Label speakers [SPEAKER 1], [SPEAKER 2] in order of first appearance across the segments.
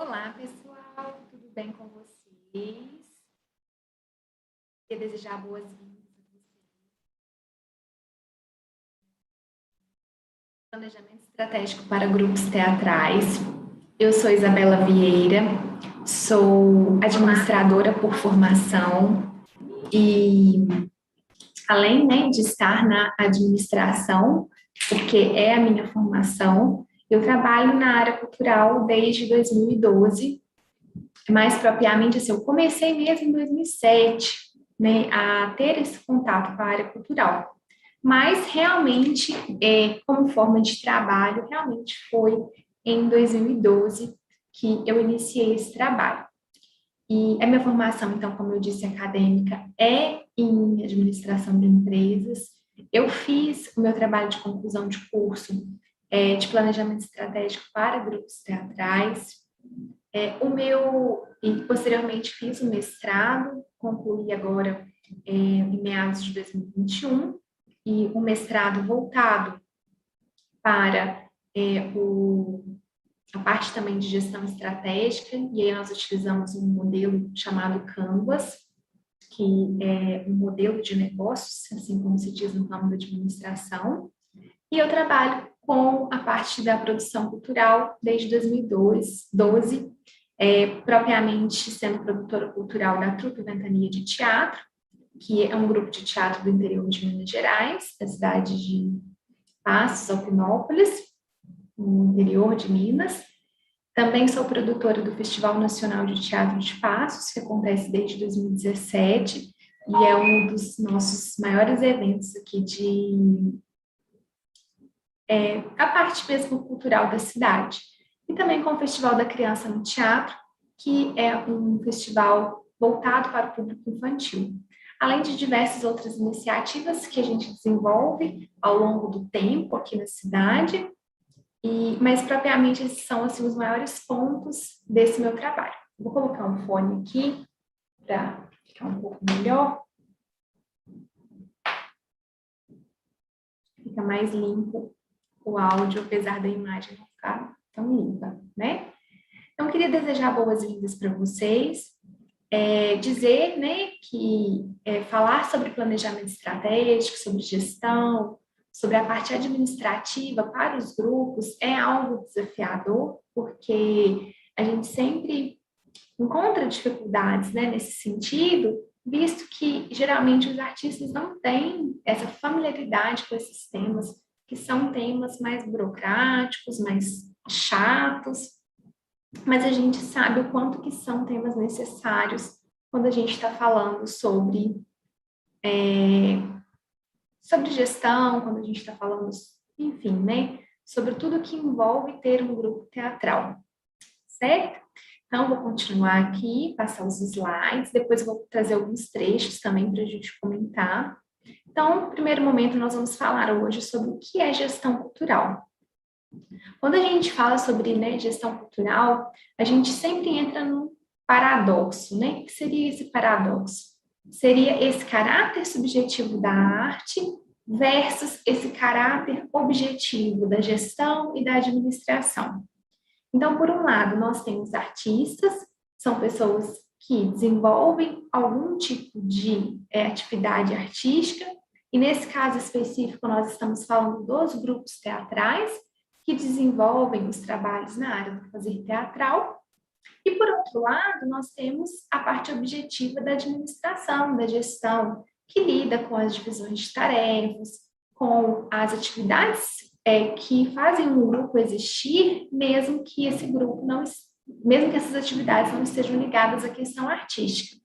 [SPEAKER 1] Olá, pessoal, tudo bem com vocês? Queria desejar boas-vindas a vocês. Planejamento estratégico para grupos teatrais. Eu sou Isabela Vieira, sou administradora por formação e, além, né, de estar na administração, porque é a minha formação, eu trabalho na área cultural desde 2012. Mais propriamente, assim, eu comecei mesmo em 2007, né, a ter esse contato com a área cultural. Mas, realmente, como forma de trabalho, realmente foi em 2012 que eu iniciei esse trabalho. E a minha formação, então, como eu disse, acadêmica, é em administração de empresas. Eu fiz o meu trabalho de conclusão de curso de planejamento estratégico para grupos teatrais. E posteriormente fiz o mestrado, concluí agora em meados de 2021, e o mestrado voltado para a parte também de gestão estratégica, e aí nós utilizamos um modelo chamado Canvas, que é um modelo de negócios, assim como se diz no ramo da administração, e eu trabalho com a parte da produção cultural desde 2012, propriamente sendo produtora cultural da Trupe Ventania de Teatro, que é um grupo de teatro do interior de Minas Gerais, da cidade de Passos, Alpinópolis, no interior de Minas. Também sou produtora do Festival Nacional de Teatro de Passos, que acontece desde 2017, e é um dos nossos maiores eventos aqui a parte mesmo cultural da cidade. E também com o Festival da Criança no Teatro, que é um festival voltado para o público infantil. Além de diversas outras iniciativas que a gente desenvolve ao longo do tempo aqui na cidade, mas propriamente esses são assim, os maiores pontos desse meu trabalho. Vou colocar um fone aqui para ficar um pouco melhor. Fica mais limpo o áudio, apesar da imagem não ficar tão limpa, né? Então, eu queria desejar boas-vindas para vocês, dizer, né, que falar sobre planejamento estratégico, sobre gestão, sobre a parte administrativa para os grupos é algo desafiador, porque a gente sempre encontra dificuldades, né, nesse sentido, visto que geralmente os artistas não têm essa familiaridade com esses temas, que são temas mais burocráticos, mais chatos, mas a gente sabe o quanto que são temas necessários quando a gente está falando sobre gestão, quando a gente está falando, enfim, né, sobre tudo que envolve ter um grupo teatral, certo? Então, vou continuar aqui, passar os slides, depois vou trazer alguns trechos também para a gente comentar. Então, no primeiro momento, nós vamos falar hoje sobre o que é gestão cultural. Quando a gente fala sobre, né, gestão cultural, a gente sempre entra num paradoxo, né? O que seria esse paradoxo? Seria esse caráter subjetivo da arte versus esse caráter objetivo da gestão e da administração. Então, por um lado, nós temos artistas, são pessoas que desenvolvem algum tipo de atividade artística, e nesse caso específico nós estamos falando dos grupos teatrais, que desenvolvem os trabalhos na área do fazer teatral. E, por outro lado, nós temos a parte objetiva da administração, da gestão, que lida com as divisões de tarefas, com as atividades que fazem um grupo existir, mesmo que esse grupo não, mesmo que essas atividades não estejam ligadas à questão artística.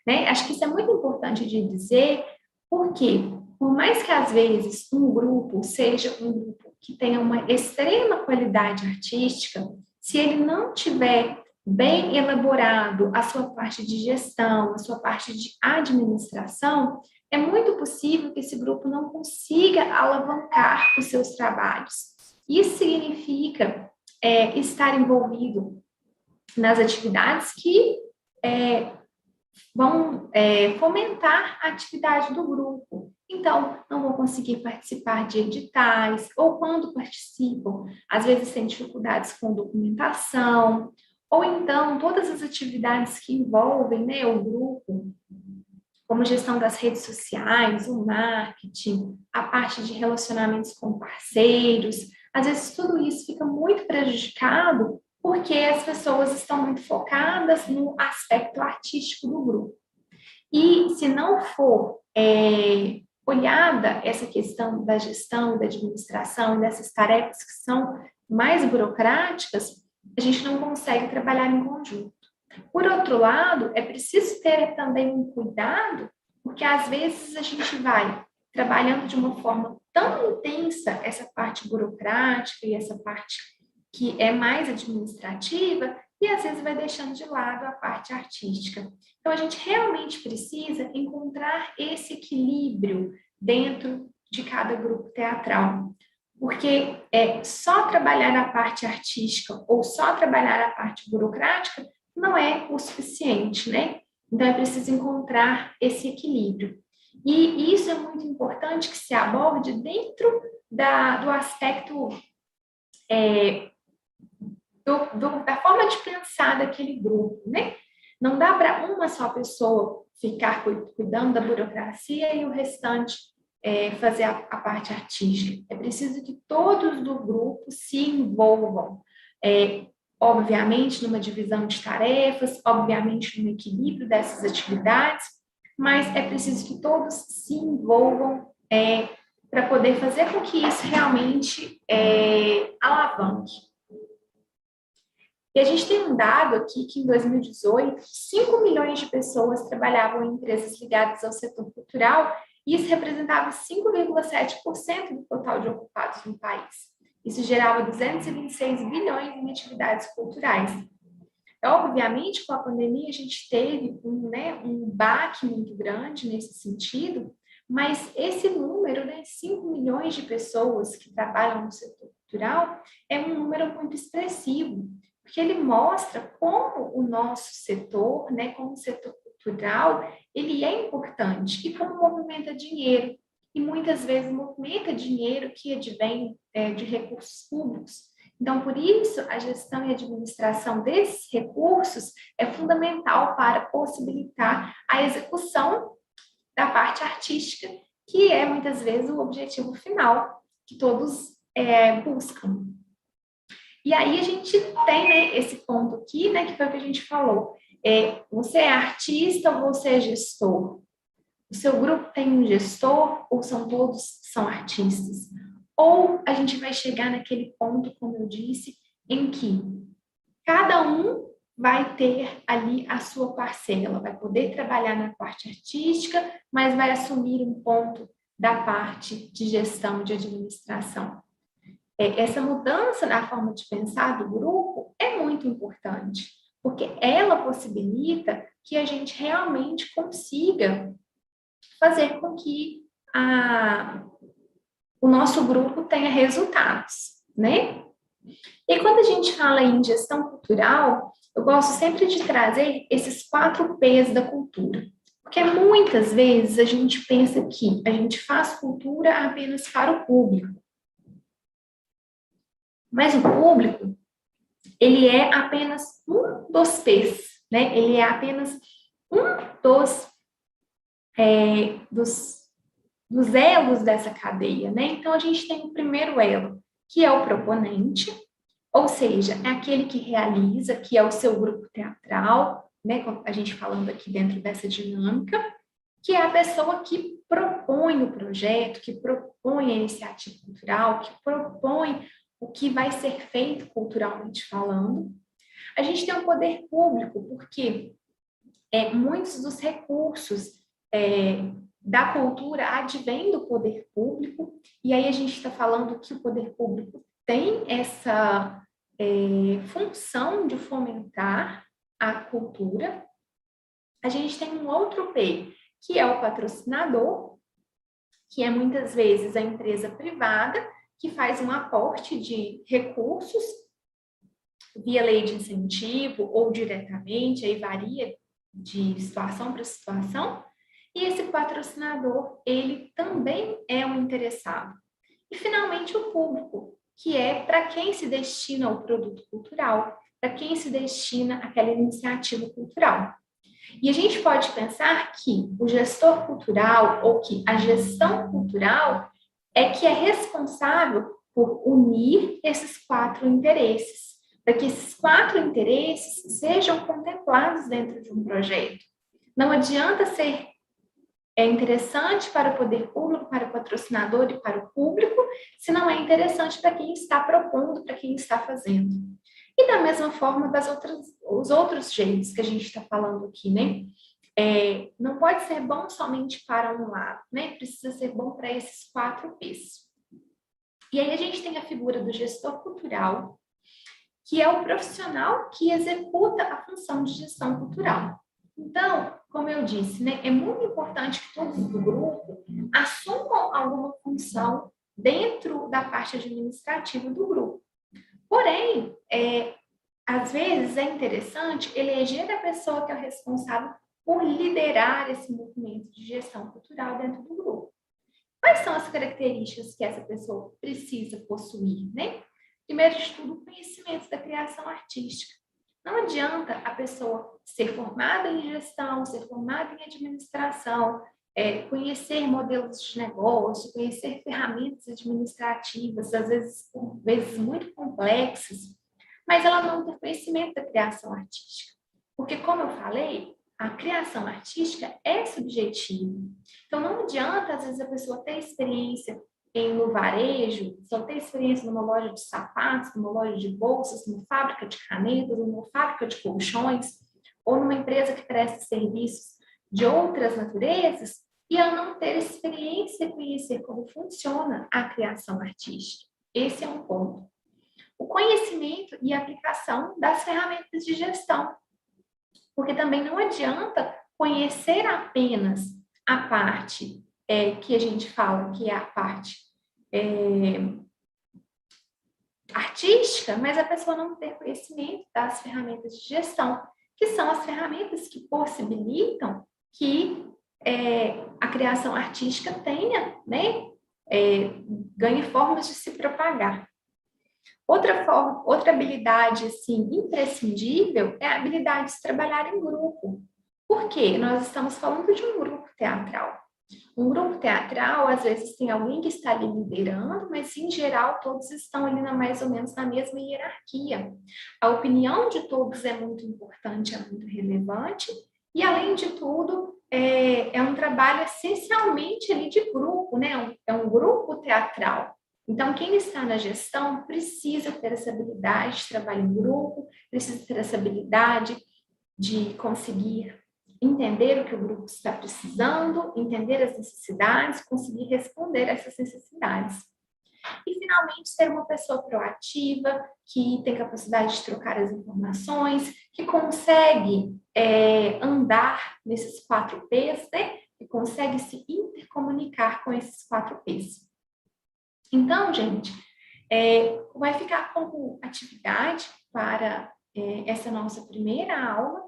[SPEAKER 1] Né? Acho que isso é muito importante de dizer, porque por mais que às vezes um grupo seja um grupo que tenha uma extrema qualidade artística, se ele não tiver bem elaborado a sua parte de gestão, a sua parte de administração, é muito possível que esse grupo não consiga alavancar os seus trabalhos. Isso significa estar envolvido nas atividades que vão fomentar a atividade do grupo. Então, não vão conseguir participar de editais, ou quando participam, às vezes têm dificuldades com documentação, Ou então, todas as atividades que envolvem, né, o grupo, como gestão das redes sociais, o marketing, a parte de relacionamentos com parceiros, às vezes tudo isso fica muito prejudicado porque as pessoas estão muito focadas no aspecto artístico do grupo. E se não for olhada essa questão da gestão, da administração, dessas tarefas que são mais burocráticas, a gente não consegue trabalhar em conjunto. Por outro lado, é preciso ter também um cuidado, porque às vezes a gente vai trabalhando de uma forma tão intensa essa parte burocrática e essa parte que é mais administrativa, e às vezes vai deixando de lado a parte artística. Então, a gente realmente precisa encontrar esse equilíbrio dentro de cada grupo teatral. Porque só trabalhar a parte artística ou só trabalhar a parte burocrática não é o suficiente, né? Então, é preciso encontrar esse equilíbrio. E isso é muito importante que se aborde dentro do aspecto da forma de pensar daquele grupo, né? Não dá para uma só pessoa ficar cuidando da burocracia e o restante fazer a parte artística. É preciso que todos do grupo se envolvam. Obviamente, numa divisão de tarefas, obviamente, no equilíbrio dessas atividades, mas é preciso que todos se envolvam para poder fazer com que isso realmente alavanque. E a gente tem um dado aqui que em 2018, 5 milhões de pessoas trabalhavam em empresas ligadas ao setor cultural e isso representava 5,7% do total de ocupados no país. Isso gerava 226 bilhões em atividades culturais. Obviamente, com a pandemia, a gente teve um baque muito grande nesse sentido, mas esse número, 5 milhões de pessoas que trabalham no setor cultural, é um número muito expressivo, porque ele mostra como o nosso setor, como o setor cultural, ele é importante e como movimenta dinheiro. E muitas vezes movimenta dinheiro que advém de recursos públicos. Então, por isso, a gestão e administração desses recursos é fundamental para possibilitar a execução da parte artística, que é muitas vezes o objetivo final que todos buscam. E aí a gente tem esse ponto aqui, que foi o que a gente falou. Você é artista ou você é gestor? O seu grupo tem um gestor ou todos são artistas? Ou a gente vai chegar naquele ponto, como eu disse, em que cada um vai ter ali a sua parcela, vai poder trabalhar na parte artística, mas vai assumir um ponto da parte de gestão, de administração. Essa mudança na forma de pensar do grupo é muito importante, porque ela possibilita que a gente realmente consiga fazer com que o nosso grupo tenha resultados, né? E quando a gente fala em gestão cultural, eu gosto sempre de trazer esses 4 P's da cultura. Porque muitas vezes a gente pensa que a gente faz cultura apenas para o público. Mas o público, ele é apenas um dos P's, né? Ele é apenas um dos elos dessa cadeia, né? Então, a gente tem o primeiro elo, que é o proponente, ou seja, é aquele que realiza, que é o seu grupo teatral, né? A gente falando aqui dentro dessa dinâmica, que é a pessoa que propõe o projeto, que propõe a iniciativa cultural, que propõe o que vai ser feito culturalmente falando. A gente tem o poder público, porque muitos dos recursos da cultura advém do poder público, e aí a gente está falando que o poder público tem essa função de fomentar a cultura. A gente tem um outro P, que é o patrocinador, que é muitas vezes a empresa privada que faz um aporte de recursos via lei de incentivo ou diretamente, aí varia de situação para situação, e esse patrocinador, ele também é um interessado. E, finalmente, o público, que é para quem se destina o produto cultural. para quem se destina aquela iniciativa cultural. E a gente pode pensar que o gestor cultural ou que a gestão cultural é que é responsável por unir esses 4 interesses, para que esses 4 interesses sejam contemplados dentro de um projeto. Não adianta ser interessante para o poder público, para o patrocinador e para o público, se não é interessante para quem está propondo, para quem está fazendo. E da mesma forma os outros jeitos que a gente está falando aqui, né? Não pode ser bom somente para um lado, né? Precisa ser bom para esses 4 P's. E aí a gente tem a figura do gestor cultural, que é o profissional que executa a função de gestão cultural. Então, como eu disse, né, é muito importante que todos do grupo assumam alguma função dentro da parte administrativa do grupo. Porém, às vezes é interessante eleger a pessoa que é responsável por liderar esse movimento de gestão cultural dentro do grupo. Quais são as características que essa pessoa precisa possuir, né? Primeiro de tudo, o conhecimento da criação artística. Não adianta a pessoa ser formada em gestão, ser formada em administração, conhecer modelos de negócio, conhecer ferramentas administrativas, às vezes, por vezes muito complexas, mas ela não tem conhecimento da criação artística. Porque, como eu falei, a criação artística é subjetiva. Então, não adianta, às vezes, a pessoa ter experiência no varejo, só ter experiência numa loja de sapatos, numa loja de bolsas, numa fábrica de canetas, numa fábrica de colchões, ou numa empresa que presta serviços de outras naturezas, e ela não ter experiência e conhecer como funciona a criação artística. Esse é um ponto. O conhecimento e aplicação das ferramentas de gestão, porque também não adianta conhecer apenas a parte que a gente fala que é a parte artística, mas a pessoa não ter conhecimento das ferramentas de gestão, que são as ferramentas que possibilitam que a criação artística tenha, né, ganhe formas de se propagar. Outra habilidade, assim, imprescindível é a habilidade de trabalhar em grupo. Por quê? Nós estamos falando de um grupo teatral. Um grupo teatral, às vezes, tem alguém que está ali liderando, mas, em geral, todos estão ali mais ou menos na mesma hierarquia. A opinião de todos é muito importante, é muito relevante, e, além de tudo, é um trabalho essencialmente ali de grupo, né? É um grupo teatral. Então, quem está na gestão precisa ter essa habilidade de trabalho em grupo, precisa ter essa habilidade de conseguir entender o que o grupo está precisando, entender as necessidades, conseguir responder a essas necessidades. E, finalmente, ser uma pessoa proativa, que tem capacidade de trocar as informações, que consegue andar nesses 4 P's, né? Que consegue se intercomunicar com esses 4 P's. Então, gente, vai ficar como atividade para essa nossa primeira aula,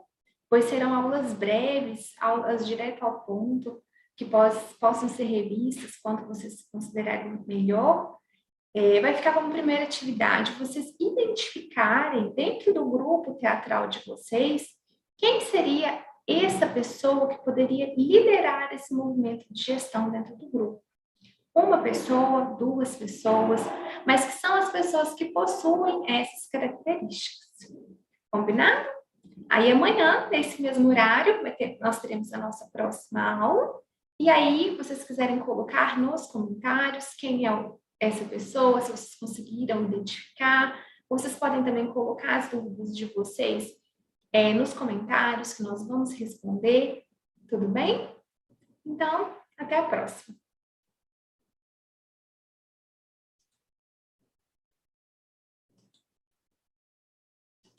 [SPEAKER 1] pois serão aulas breves, aulas direto ao ponto, que possam ser revistas quando vocês considerarem melhor. Vai ficar como primeira atividade vocês identificarem dentro do grupo teatral de vocês quem seria essa pessoa que poderia liderar esse movimento de gestão dentro do grupo. Uma pessoa, 2 pessoas, mas que são as pessoas que possuem essas características. Combinado? Aí amanhã, nesse mesmo horário, nós teremos a nossa próxima aula. E aí, se vocês quiserem colocar nos comentários quem é essa pessoa, se vocês conseguiram identificar, vocês podem também colocar as dúvidas de vocês nos comentários, que nós vamos responder. Tudo bem? Então, até a próxima.